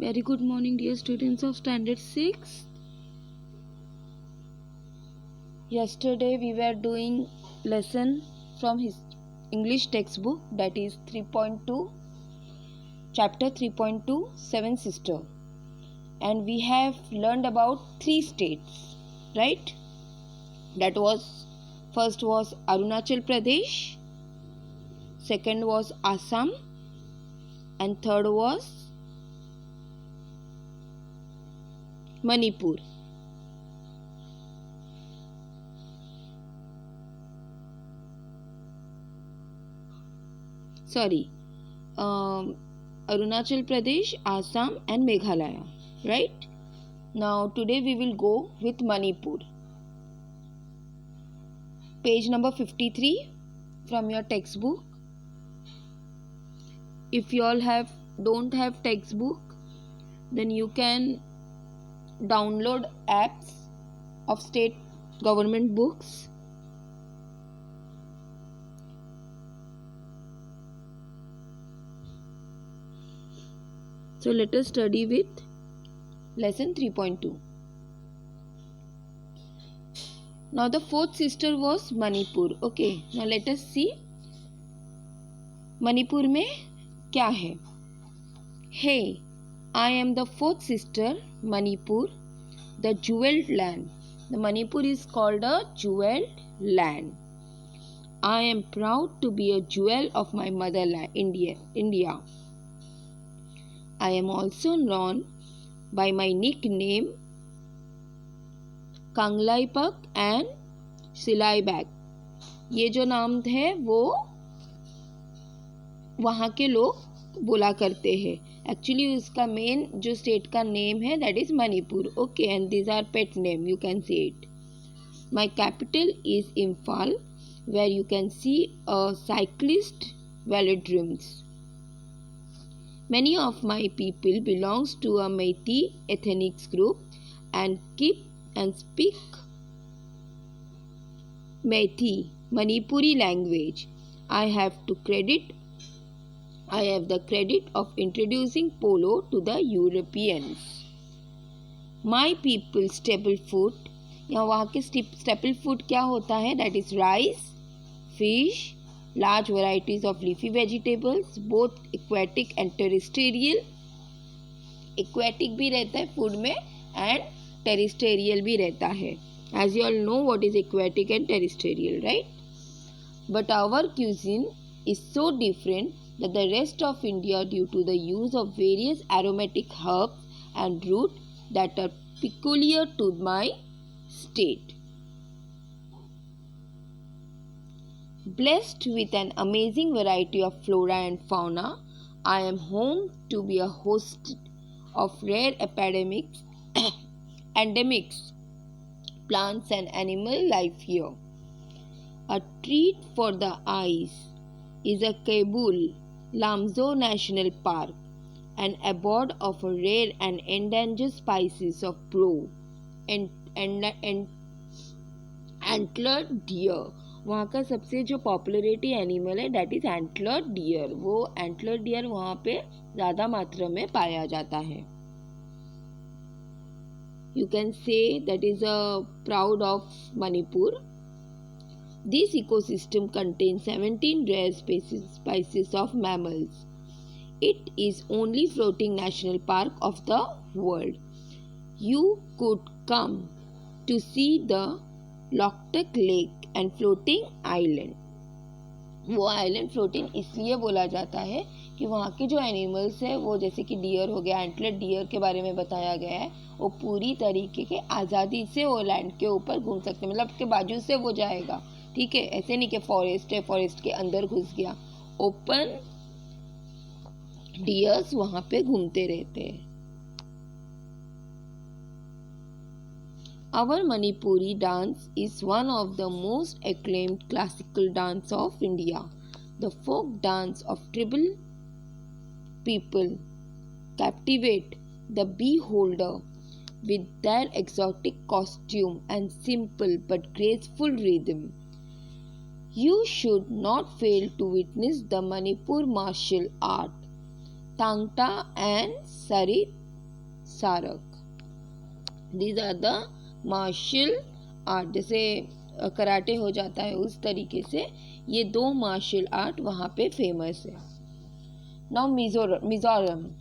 Very good morning, dear students of Standard 6. Yesterday we were doing lesson from his English textbook, that is 3.2, chapter 3.2, Seven Sister, and we have learned about 3 states, right? That was, first was Arunachal Pradesh, second was Assam, and third was Manipur. Arunachal Pradesh, Assam and Meghalaya, right? Now today we will go with Manipur. Page number 53 from your textbook. If you all don't have textbook, then you can download apps of state government books. So let us study with lesson 3.2. Now the fourth sister was Manipur. Okay, now let us see Manipur में क्या है. Hey, I am the fourth sister, Manipur, the jeweled land. The Manipur is called a jeweled land. I am proud to be a jewel of my motherland, India. I am also known by my nickname Kanglaipak and Silaibak. ये जो नाम है वो वहाँ के लोग बोला करते हैं. एक्चुअली उसका मेन जो स्टेट का नेम है that is Manipur. Okay, and these are pet name, you can see it. My capital is Imphal, where you can see a cyclist velodromes. Many of my people belongs to a Meitei ethnic group and keep and speak Meitei, Manipuri language. I have the credit of introducing polo to the Europeans. My people staple food, यहाँ वहाँ के staple food क्या होता है? That is rice, fish, large varieties of leafy vegetables, both aquatic and terrestrial. Aquatic भी रहता है food में and terrestrial भी रहता है. As you all know what is aquatic and terrestrial, right? But our cuisine is so different that the rest of India due to the use of various aromatic herbs and roots that are peculiar to my state. Blessed with an amazing variety of flora and fauna, I am home to be a host of rare endemics, plants and animal life here. A treat for the eyes is a Kabul Lamzo National Park, an abode of a rare and endangered species of crow and antlered deer. वहाँ का सबसे जो popularity animal है that is antlered dear. वो antlered dear वहाँ पे ज़्यादा मात्रा में पाया जाता है. You can say that is a proud of Manipur. This ecosystem contains 17 rare species of mammals. It is only floating national park of the world. You could come to see the Loktak Lake and floating island. वो island floating इसलिए बोला जाता है कि वहाँ के जो animals है वो जैसे कि डियर हो गया, एंटलेट डियर के बारे में बताया गया है, वो पूरी तरीके के आज़ादी से वो लैंड के ऊपर घूम सकते हैं. मतलब के बाजू से वो जाएगा, ठीक है, ऐसे नहीं कि फॉरेस्ट है, फॉरेस्ट के अंदर घुस गया. ओपन डियर्स वहाँ पे घूमते रहते हैं. Our Manipuri dance is one of the most acclaimed classical dance of India. The folk dance of tribal people captivate the beholder with their exotic costume and simple but graceful rhythm. You should not fail to witness the Manipur martial art, Thangta and Sarit सारक. These are the martial art. जैसे karate हो जाता है उस तरीके से ये 2 martial art वहाँ पे फेमस है. Now Mizoram.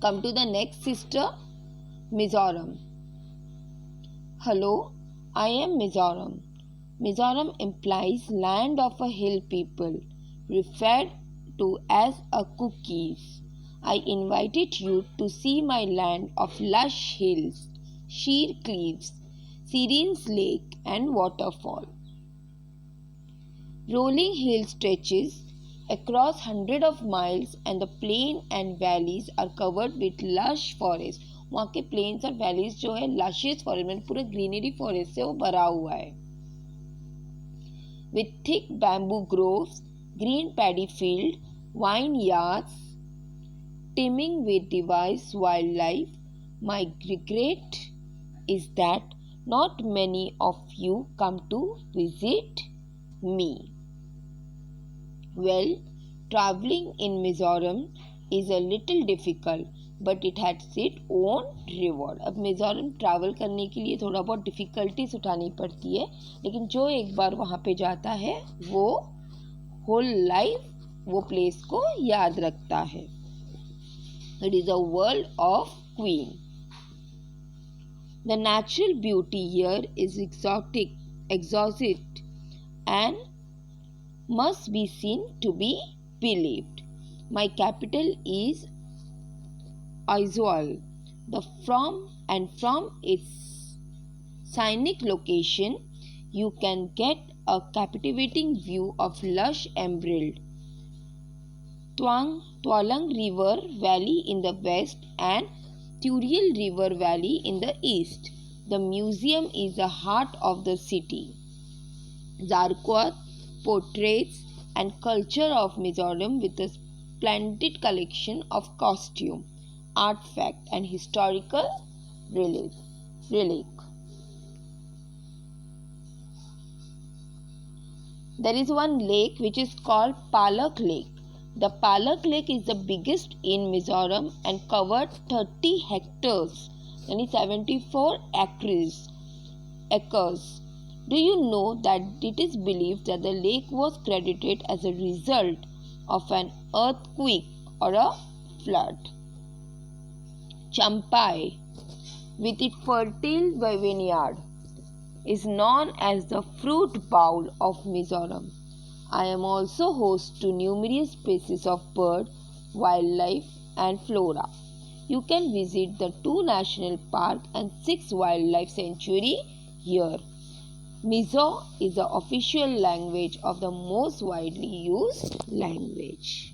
Come to the next sister, Mizoram. Hello, I am Mizoram. Mizoram implies land of a hill people, referred to as a cookies. I invited you to see my land of lush hills, sheer cliffs, serene lake and waterfall. Rolling hill stretches across hundreds of miles and the plain and valleys are covered with lush forest. वहाँ के plains और valleys जो है luscious forest में पूरा greenery forest से वो भरा हुआ है. With thick bamboo groves, green paddy field, vineyards, teeming with diverse wildlife, my regret is that not many of you come to visit me. Well, traveling in Mizoram is a little difficult, but it has its own reward. अब Mizoram travel करने के लिए थोड़ा बहुत difficulties उठानी पड़ती है, लेकिन जो एक बार वहाँ पे जाता है वो होल लाइफ वो प्लेस को याद रखता है. It is a world of queen. The natural beauty here is exquisite, and must be seen to be believed. My capital is Aizawl. From its scenic location, you can get a captivating view of lush emerald, Tualang River Valley in the west and Turiel River Valley in the east. The museum is the heart of the city. Zarquat portraits and culture of Mizoram with a splendid collection of costume, artifact and historical relic. There is one lake which is called Palak Lake. The Palak Lake is the biggest in Mizoram and covered 30 hectares, that is 74 acres. Do you know that it is believed that the lake was credited as a result of an earthquake or a flood? Champai, with its fertile vineyard, is known as the fruit bowl of Mizoram. I am also host to numerous species of bird, wildlife and flora. You can visit the 2 national parks and 6 wildlife sanctuary here. Mizo is the official language of the most widely used language.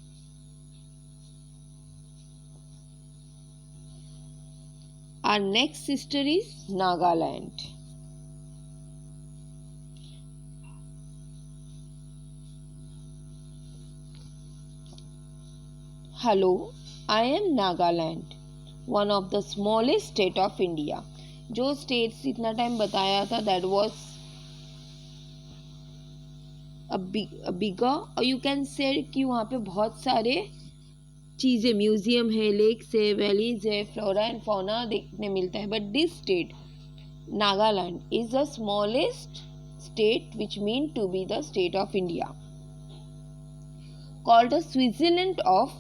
Our next sister is Nagaland. Hello, I am Nagaland, one of the smallest state of India. जो states इतना time बताया था that was a bigger, or you can say कि वहाँ पे बहुत सारे चीज़ें म्यूजियम है, लेक्स है, वैलीज है, फ्लोरा एंड फौना देखने मिलता है. But this state Nagaland is the smallest state which mean to be the state of India, called the Switzerland of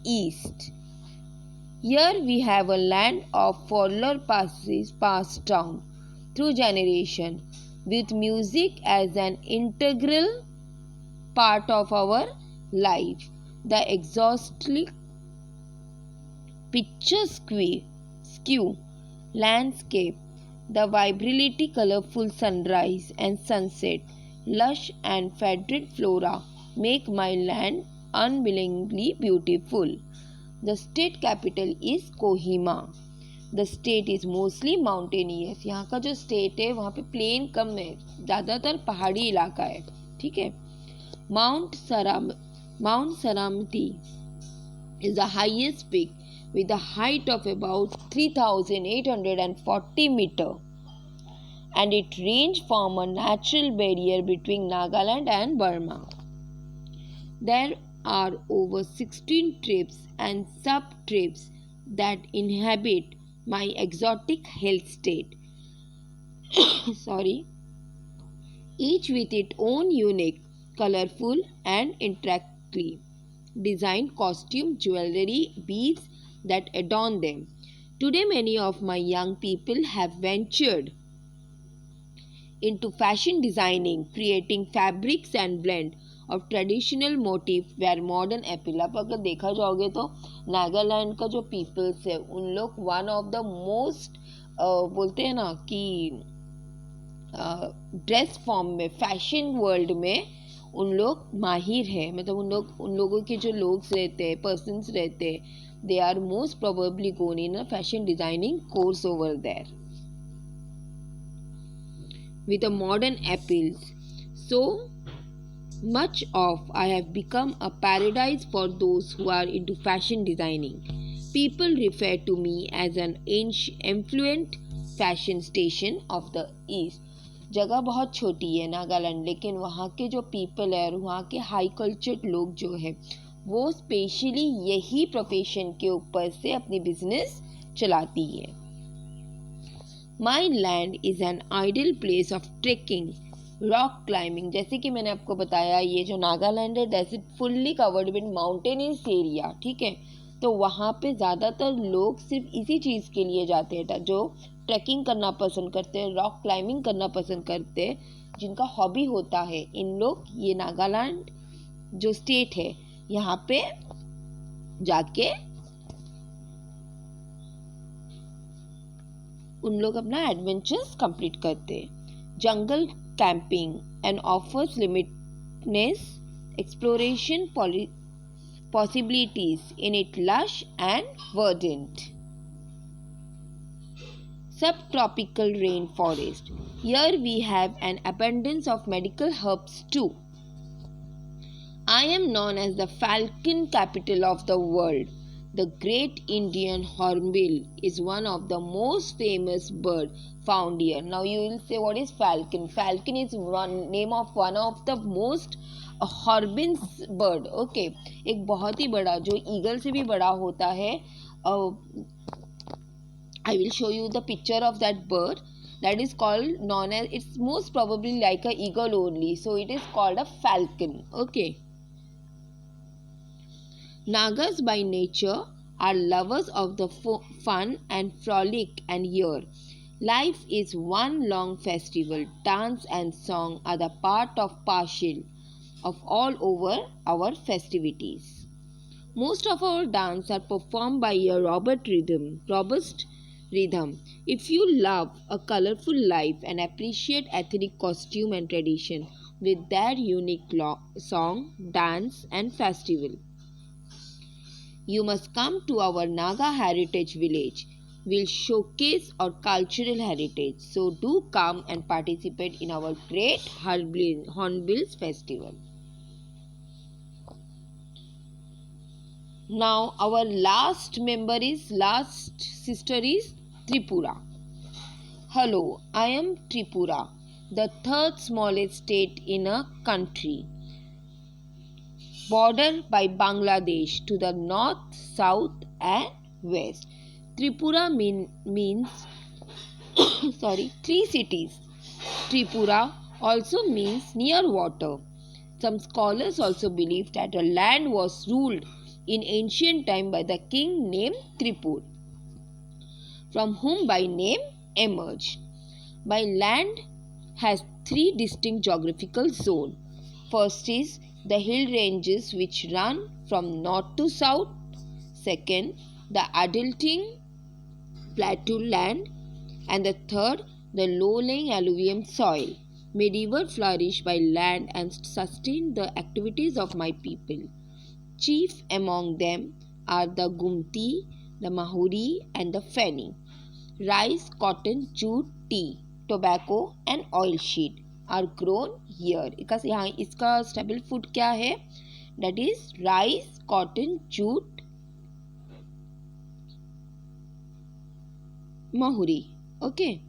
East. Here we have a land of folklore passed down through generation, with music as an integral part of our life. The exhaustively picturesque landscape, the vibrantly colorful sunrise and sunset, lush and fragrant flora make my land unbelievably beautiful. The state capital is Kohima. The state is mostly mountainous. यहाँ का जो state है वहाँ पे plain कम है, ज़्यादातर पहाड़ी इलाका है. ठीक है. Mount Saramati is the highest peak with a height of about 3,840 meters, and it ranges from a natural barrier between Nagaland and Burma. There are over 16 tribes and sub-tribes that inhabit my exotic health state. Sorry, each with its own unique, colorful, and intricately designed costume, jewelry, beads that adorn them. Today, many of my young people have ventured into fashion designing, creating fabrics and blend of traditional motif wear modern appeal. आप अगर देखा जाओगे तो नागालैंड का जो peoples है उन लोग वन ऑफ द मोस्ट बोलते हैं ना कि ड्रेस फॉर्म में फैशन वर्ल्ड में उन लोग माहिर है. मतलब उन लोगों के जो लोग रहते हैं पर्सन्स रहते हैं they are most probably gone in a fashion designing course over there with a modern appeals. So much of I have become a paradise for those who are into fashion designing. People refer to me as an affluent fashion station of the east. जगह बहुत छोटी है नागालैंड, लेकिन वहाँ के जो people है और वहाँ के हाई कल्चर्ड लोग जो है वो स्पेशली यही प्रोफेशन के ऊपर से अपनी बिजनेस चलाती है. My land is an ideal place of trekking, rock climbing. जैसे कि मैंने आपको बताया ये जो नागालैंड है that is fully covered with mountainous area. ठीक है, तो वहाँ पे ज़्यादातर लोग सिर्फ इसी चीज़ के लिए जाते हैं जो ट्रैकिंग करना पसंद करते हैं, रॉक क्लाइंबिंग करना पसंद करते हैं, जिनका हॉबी होता है. इन लोग ये नागालैंड जो स्टेट है यहाँ पे जाके उन लोग अपना एडवेंचर्स कंप्लीट करते हैं. Jungle camping and offers limitless exploration possibilities in its lush and verdant subtropical rainforest. Here we have an abundance of medical herbs too. I am known as the falcon capital of the world. The great Indian hornbill is one of the most famous bird found here. Now you will say, what is falcon? Falcon is name of one of the most hornbill's bird. Okay, एक बहुत ही बड़ा जो eagle से भी बड़ा होता है. I will show you the picture of that bird. That is called known as, it's most probably like a eagle only. So it is called a falcon. Okay. Nagas by nature are lovers of the fun and frolic, and here life is one long festival. Dance and song are the part of partial of all over our festivities. Most of our dance are performed by a robust rhythm. If you love a colorful life and appreciate ethnic costume and tradition with their unique song, dance and festival, you must come to our Naga Heritage Village. We'll showcase our cultural heritage. So do come and participate in our great Hornbills Festival. Now our last sister is Tripura. Hello, I am Tripura, the third smallest state in a country, bordered by Bangladesh to the north, south and west. Tripura means three cities. Tripura also means near water. Some scholars also believe that the land was ruled in ancient time by the king named Tripur, from whom by name emerged. By land has three distinct geographical zones. First is the hill ranges which run from north to south. Second, the adulting plateau land. And the third, the low-lying alluvium soil. Medieval flourished by land and sustained the activities of my people. Chief among them are the Gumti, the Mahuri and the Feni. Rice, cotton, jute, tea, tobacco and oilseed are grown here. यहाँ इसका staple food क्या है? That is rice, cotton, jute, mahuri. Okay.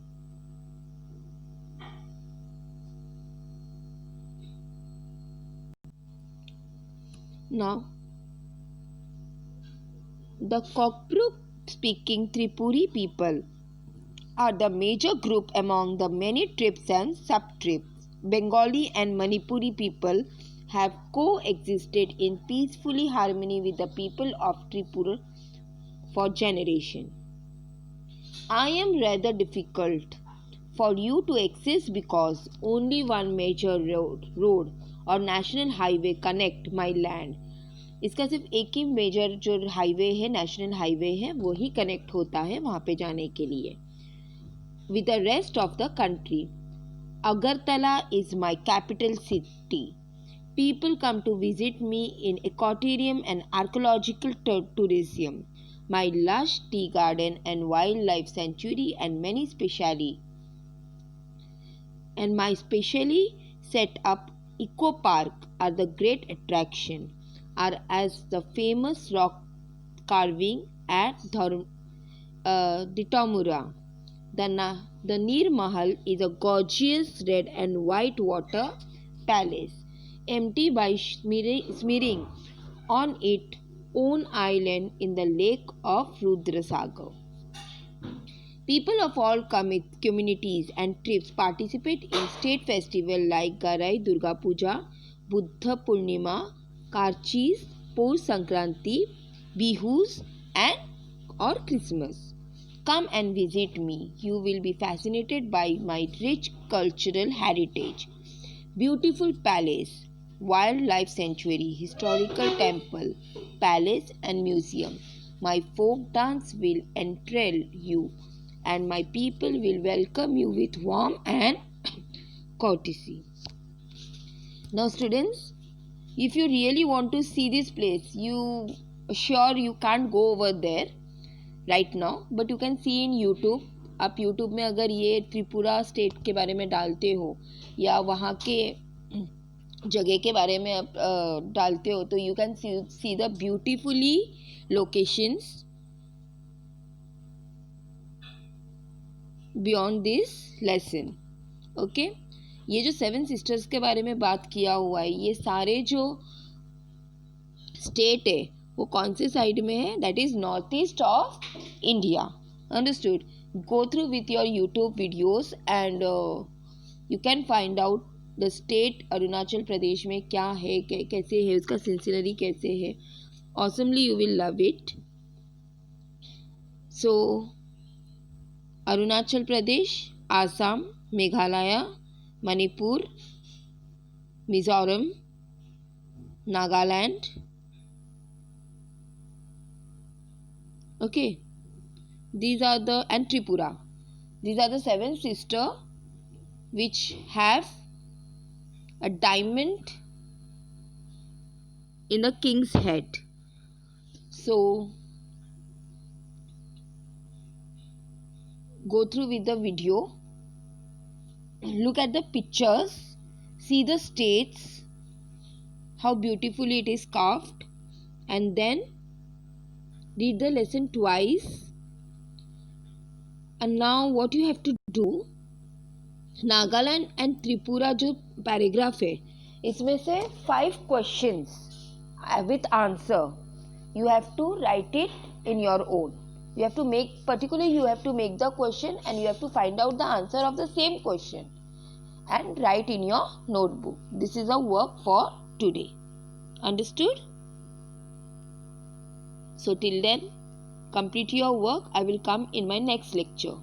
Now, the Cockbrook speaking Tripuri people are the major group among the many tribes and sub-tribes. Bengali and Manipuri people have coexisted in peacefully harmony with the people of Tripura for generations. I am rather difficult for you to access because only one major road और national highway connect my land. इसका सिर्फ एक ही major जो highway है, national highway है, वो ही connect होता है वहाँ पे जाने के लिए with the rest of the country. Agartala is my capital city. People come to visit me in ecotourism and archaeological tourism. My lush tea garden and wildlife sanctuary and my specially set up eco park are the great attraction, are as the famous rock carving at Ditamura. The Neer Mahal is a gorgeous red and white water palace, empty by smearing on its own island in the lake of Rudrasagar. People of all communities and tribes participate in state festivals like Garai Durga Puja, Buddha Purnima, Karchis, Posh Sankranti, Bihus or Christmas. Come and visit me. You will be fascinated by my rich cultural heritage. Beautiful palace, wildlife sanctuary, historical temple, palace and museum. My folk dance will enthrall you and my people will welcome you with warmth and courtesy. Now students, if you really want to see this place, you can't go over there right now, but you can see in YouTube. आप YouTube में अगर ये Tripura state के बारे में डालते हो या वहाँ के जगह के बारे में आप डालते हो तो you can see the beautifully locations beyond this lesson. Okay, ये जो 7 सिस्टर्स के बारे में बात किया हुआ है, ये सारे जो स्टेट है वो कौन से साइड में है? That is north east of India. Understood? Go through with your YouTube videos and you can find out the state Arunachal Pradesh में क्या है, कैसे है, उसका सिलसिलरी कैसे है. Awesomely you will love it. So Arunachal Pradesh, Assam, Meghalaya, Manipur, Mizoram, Nagaland. Okay, these are the and Tripura. These are the 7 sisters which have a diamond in the king's head. So go through with the video, look at the pictures, see the states, how beautifully it is carved, and then read the lesson twice. And now what you have to do, Nagaland and Tripura जो paragraph है इसमें से 5 questions with answer you have to write it in your own. You have to make, particularly you have to make the question and you have to find out the answer of the same question and write in your notebook. This is a work for today. Understood? So till then, complete your work. I will come in my next lecture.